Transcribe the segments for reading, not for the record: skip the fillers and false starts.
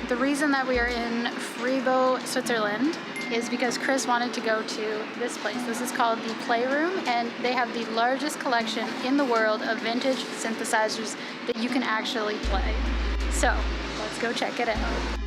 The reason that we are in Fribourg, Switzerland is because Chris wanted to go to this place. This is called the Playroom, and they have the largest collection in the world of vintage synthesizers that you can actually play. So let's go check it out.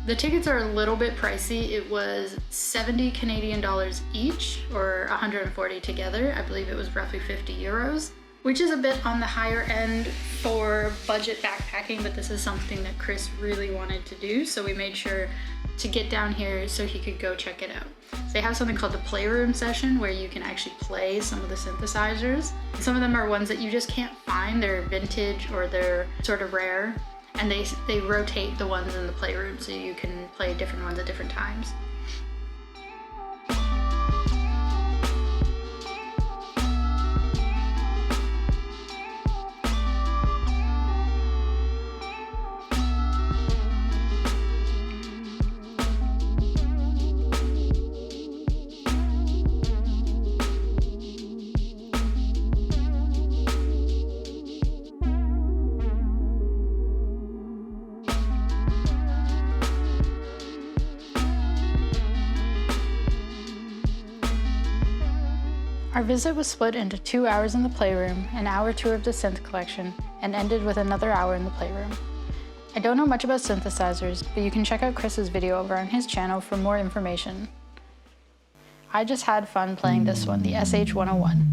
The tickets are a little bit pricey. It was 70 Canadian dollars each, or 140 together. I believe it was roughly 50 euros, which is a bit on the higher end for budget backpacking, but this is something that Chris really wanted to do, so we made sure to get down here so he could go check it out. So they have something called the Playroom session where you can actually play some of the synthesizers. Some of them are ones that you just can't find. They're vintage or they're sort of rare. And they rotate the ones in the Playroom so you can play different ones at different times. Our visit was split into 2 hours in the Playroom, an hour tour of the synth collection, and ended with another hour in the Playroom. I don't know much about synthesizers, but you can check out Chris's video over on his channel for more information. I just had fun playing this one, the SH-101.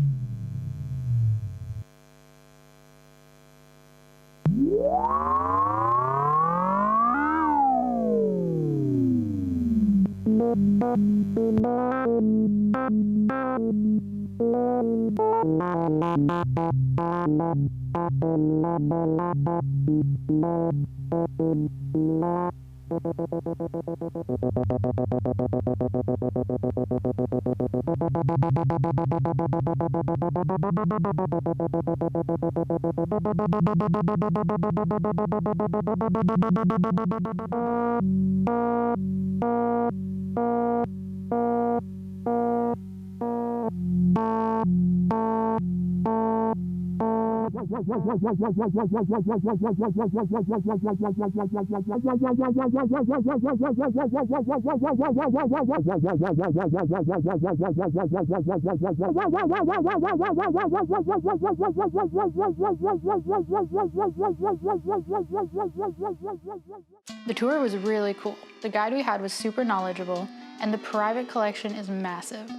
The tour was really cool. The guide we had was super knowledgeable, and the private collection is massive.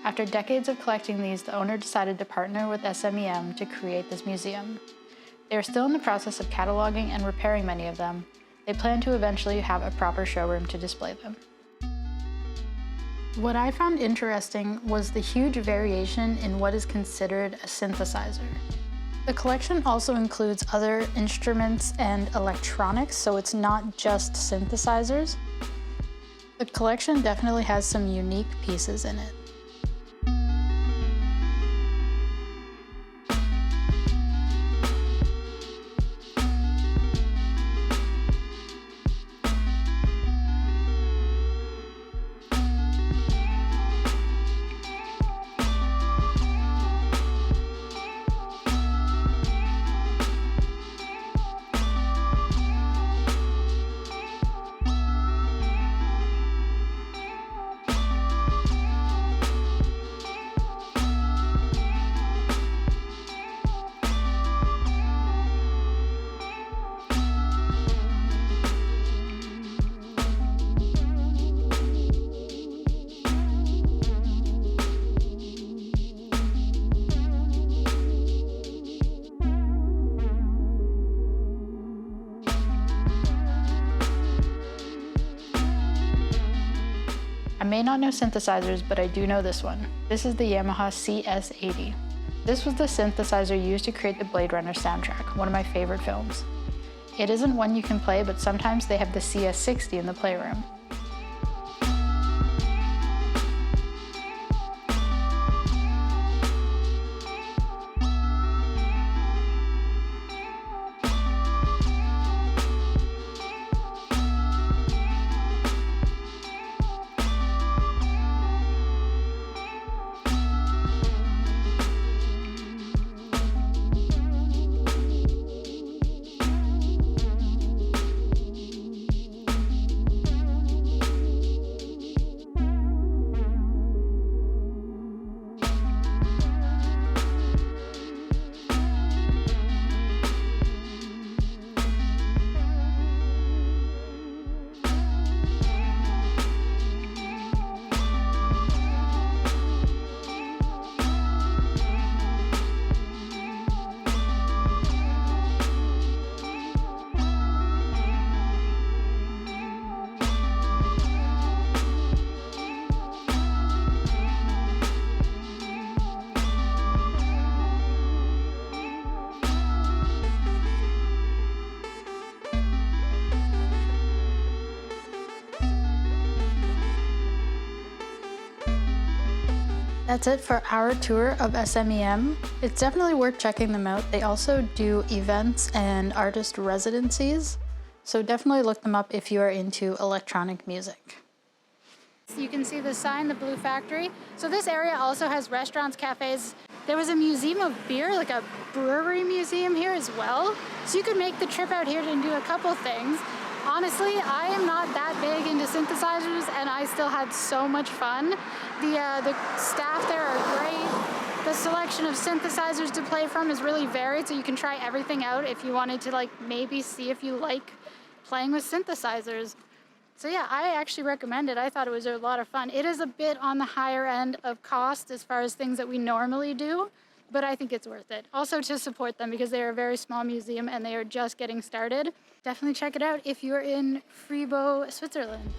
After decades of collecting these, the owner decided to partner with SMEM to create this museum. They are still in the process of cataloging and repairing many of them. They plan to eventually have a proper showroom to display them. What I found interesting was the huge variation in what is considered a synthesizer. The collection also includes other instruments and electronics, so it's not just synthesizers. The collection definitely has some unique pieces in it. I may not know synthesizers, but I do know this one. This is the Yamaha CS-80. This was the synthesizer used to create the Blade Runner soundtrack, one of my favorite films. It isn't one you can play, but sometimes they have the CS-60 in the Playroom. That's it for our tour of SMEM. It's definitely worth checking them out. They also do events and artist residencies, so definitely look them up if you are into electronic music. You can see the sign, the Blue Factory. So this area also has restaurants, cafes. There was a museum of beer, like a brewery museum here as well. So you could make the trip out here and do a couple things. Honestly, I am not that big into synthesizers, and I still had so much fun. The staff there are great. The selection of synthesizers to play from is really varied, so you can try everything out if you wanted to like maybe see if you like playing with synthesizers. So yeah, I actually recommend it. I thought it was a lot of fun. It is a bit on the higher end of cost as far as things that we normally do, but I think it's worth it. Also to support them because they are a very small museum and they are just getting started. Definitely check it out if you're in Fribourg, Switzerland.